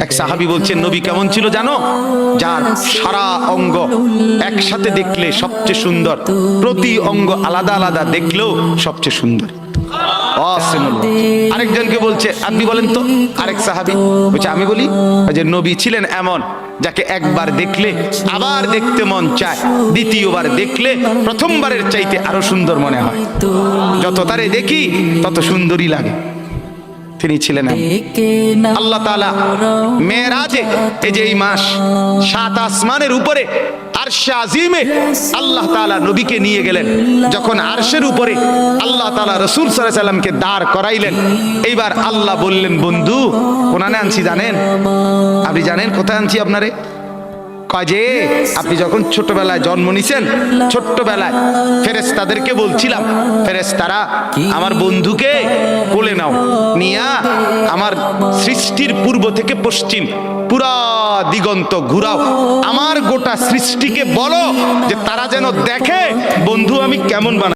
এক সাহাবী বলছেন, নবী কেমন ছিল জানো? যার সারা অঙ্গ একসাথে দেখলে সবচেয়ে সুন্দর, প্রতি অঙ্গ আলাদা আলাদা দেখলেও সবচেয়ে সুন্দর। আরেকজনকে বলছে, আপনি বলেন তো। আরেক সাহাবী বলছে, আমি বলি যে নবী ছিলেন এমন যাকে একবার দেখলে আবার দেখতে মন চায়, দ্বিতীয়বার দেখলে প্রথমবারের চাইতে আরো সুন্দর মনে হয়, যত তারে দেখি তত সুন্দরই লাগে। তিনি ছিলেন আল্লাহ তাআলা মেরাজে, এই যে এই মাস 7 আসমানের উপরে আরশে আজিমে আল্লাহ তাআলা নবীকে নিয়ে গেলেন। যখন আরশের উপরে আল্লাহ তাআলা রাসূল সাল্লাল্লাহু আলাইহি সাল্লামকে দাঁড় করাইলেন, এইবার আল্লাহ বললেন, বন্ধু কোনানে আনছি জানেন? আপনি জানেন কোথায় আনছি আপনারে? কাজে আপনি যখন ছোটবেলায় জন্ম নিছেন, ছোট্টবেলায় ফেরেশতাদেরকে বলছিলাম, ফেরেশতারা আমার বন্ধুকে কোলে নাও, নিয়া আমার সৃষ্টির পূর্ব থেকে পশ্চিম পুরা দিগন্ত ঘুরাও, আমার গোটা সৃষ্টিকে বলো যে তারা যেন দেখে বন্ধু আমি কেমন বানাই।